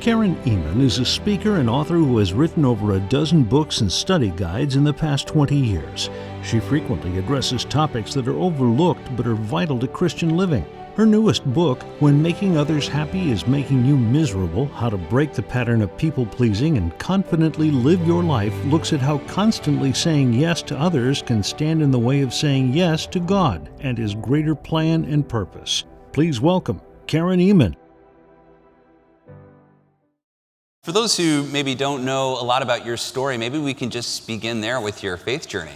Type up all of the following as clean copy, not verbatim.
Karen Ehman is a speaker and author who has written over a dozen books and study guides in the past 20 years. She frequently addresses topics that are overlooked but are vital to Christian living. Her newest book, When Making Others Happy is Making You Miserable, How to Break the Pattern of People-Pleasing and Confidently Live Your Life, looks at how constantly saying yes to others can stand in the way of saying yes to God and His greater plan and purpose. Please welcome Karen Ehman. For those who maybe don't know a lot about your story, maybe we can just begin there with your faith journey.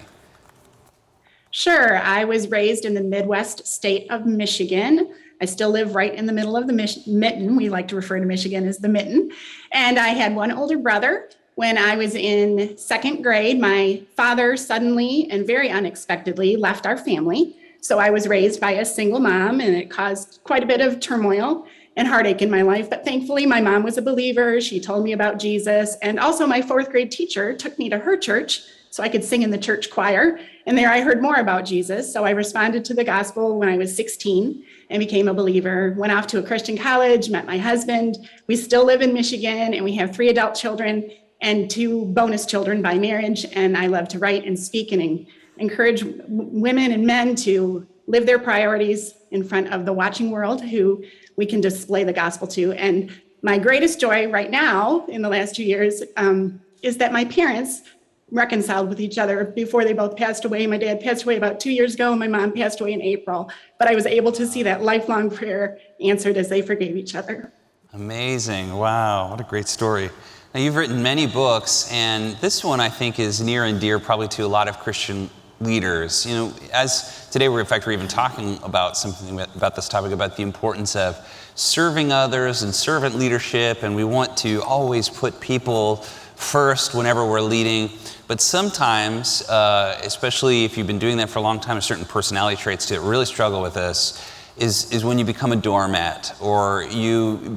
Sure. I was raised in the Midwest state of Michigan. I still live right in the middle of the mitten. We like to refer to Michigan as the mitten. And I had one older brother. When I was in second grade, my father suddenly and very unexpectedly left our family. So I was raised by a single mom, and it caused quite a bit of turmoil and heartache in my life. But thankfully, my mom was a believer. She told me about Jesus. And also my fourth grade teacher took me to her church so I could sing in the church choir. And there I heard more about Jesus. So I responded to the gospel when I was 16 and became a believer. Went off to a Christian college, met my husband. We still live in Michigan, and we have 3 adult children and 2 bonus children by marriage. And I love to write and speak and encourage women and men to live their priorities in front of the watching world who we can display the gospel to. And my greatest joy right now in the last 2 years is that my parents reconciled with each other before they both passed away. My dad passed away about 2 years ago, and my mom passed away in April. But I was able to see that lifelong prayer answered as they forgave each other. Amazing. Wow. What a great story. Now, you've written many books, and this one I think is near and dear probably to a lot of Christian leaders. You know, as today we're even talking about something about this topic, about the importance of serving others and servant leadership, and we want to always put people first whenever we're leading. But sometimes, especially if you've been doing that for a long time, certain personality traits to really struggle with this is when you become a doormat, or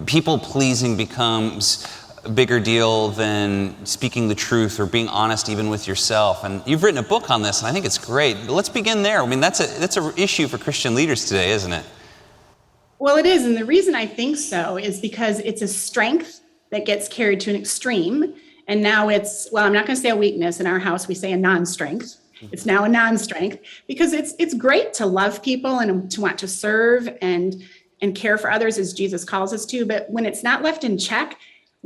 people-pleasing becomes a bigger deal than speaking the truth or being honest even with yourself. And you've written a book on this, and I think it's great. But let's begin there. I mean, that's an issue for Christian leaders today, isn't it? Well, it is. And the reason I think so is because it's a strength that gets carried to an extreme. And now it's, well, I'm not going to say a weakness. In our house, we say a non-strength. It's now a non-strength because it's great to love people and to want to serve and care for others as Jesus calls us to. But when it's not left in check,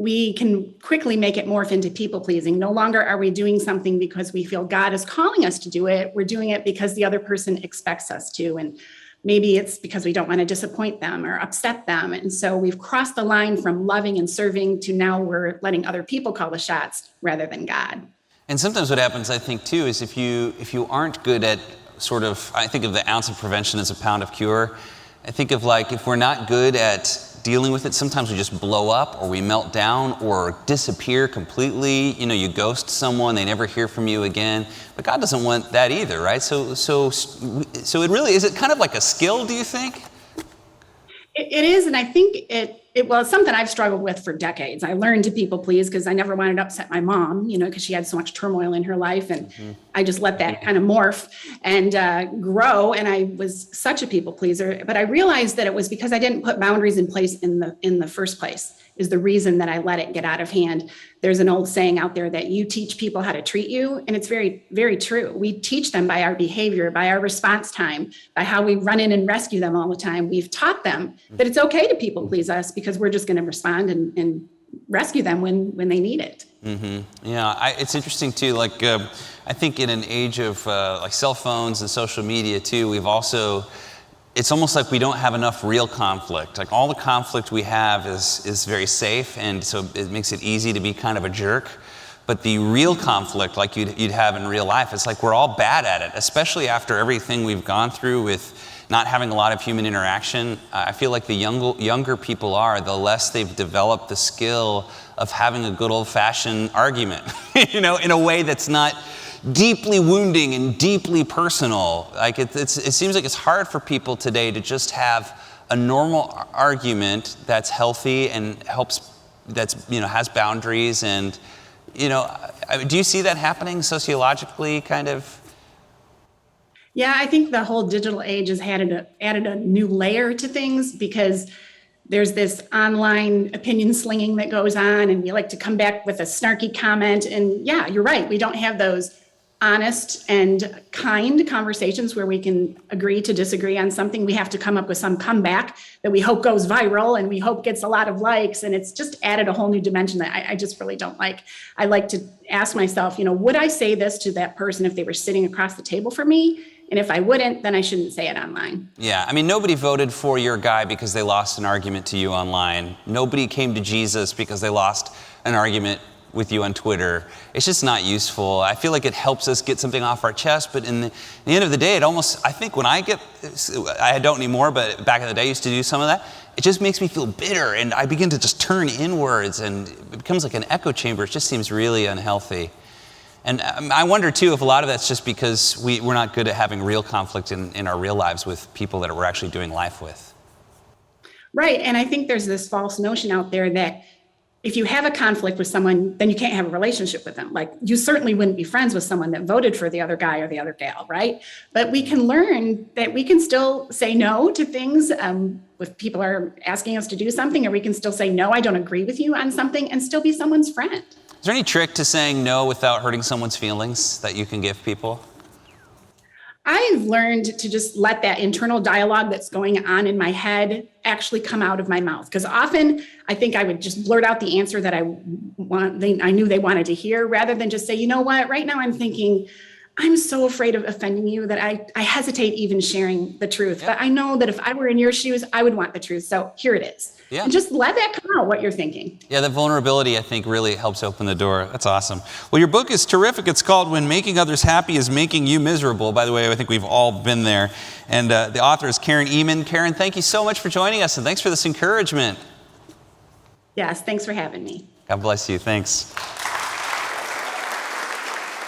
we can quickly make it morph into people-pleasing. No longer are we doing something because we feel God is calling us to do it. We're doing it because the other person expects us to. And maybe it's because we don't want to disappoint them or upset them. And so we've crossed the line from loving and serving to now we're letting other people call the shots rather than God. And sometimes what happens, I think, too, is if you aren't good at I think of the ounce of prevention as a pound of cure. I think of if we're not good at dealing with it, sometimes we just blow up or we melt down or disappear completely. You know, you ghost someone, they never hear from you again. But God doesn't want that either, right? So it really, is it kind of like a skill, do you think? It is, and I think it's something I've struggled with for decades. I learned to people please because I never wanted to upset my mom, because she had so much turmoil in her life, and I just let that kind of morph and grow. And I was such a people pleaser, but I realized that it was because I didn't put boundaries in place in the first place. Is the reason that I let it get out of hand. There's an old saying out there that you teach people how to treat you, and it's very, very true. We teach them by our behavior, by our response time, by how we run in and rescue them all the time. We've taught them that it's okay to people please us because we're just going to respond and rescue them when they need it. Mm-hmm. Yeah, it's interesting too. I think in an age of cell phones and social media too, it's almost like we don't have enough real conflict. Like all the conflict we have is very safe, and so it makes it easy to be kind of a jerk. But the real conflict, like you'd have in real life, it's like we're all bad at it, especially after everything we've gone through with not having a lot of human interaction. I feel like the younger people the less they've developed the skill of having a good old-fashioned argument, in a way that's not deeply wounding and deeply personal. It seems like it's hard for people today to just have a normal argument that's healthy and has boundaries. And do you see that happening sociologically, kind of? Yeah, I think the whole digital age has added a new layer to things because there's this online opinion slinging that goes on, and we like to come back with a snarky comment. And yeah, you're right. We don't have those honest and kind conversations where we can agree to disagree on something. We have to come up with some comeback that we hope goes viral and we hope gets a lot of likes. And it's just added a whole new dimension that I just really don't like. I like to ask myself, would I say this to that person if they were sitting across the table from me? And if I wouldn't, then I shouldn't say it online. Yeah, I mean, nobody voted for your guy because they lost an argument to you online. Nobody came to Jesus because they lost an argument with you on Twitter. It's just not useful. I feel like it helps us get something off our chest, but in the end of the day, I think when I don't anymore, but back in the day I used to do some of that, it just makes me feel bitter, and I begin to just turn inwards, and it becomes like an echo chamber. It just seems really unhealthy. And I wonder too if a lot of that's just because we're not good at having real conflict in our real lives with people that we're actually doing life with. Right, and I think there's this false notion out there that if you have a conflict with someone, then you can't have a relationship with them. Like, you certainly wouldn't be friends with someone that voted for the other guy or the other gal, right? But we can learn that we can still say no to things if people are asking us to do something, or we can still say, no, I don't agree with you on something, and still be someone's friend. Is there any trick to saying no without hurting someone's feelings that you can give people? I've learned to just let that internal dialogue that's going on in my head actually come out of my mouth. Because often I think I would just blurt out the answer that I knew they wanted to hear, rather than just say, you know what, right now I'm thinking, I'm so afraid of offending you that I hesitate even sharing the truth. Yeah. But I know that if I were in your shoes, I would want the truth. So here it is. Yeah. And just let that come out, what you're thinking. Yeah, that vulnerability, I think, really helps open the door. That's awesome. Well, your book is terrific. It's called When Making Others Happy is Making You Miserable. By the way, I think we've all been there. And the author is Karen Ehman. Karen, thank you so much for joining us, and thanks for this encouragement. Yes, thanks for having me. God bless you. Thanks.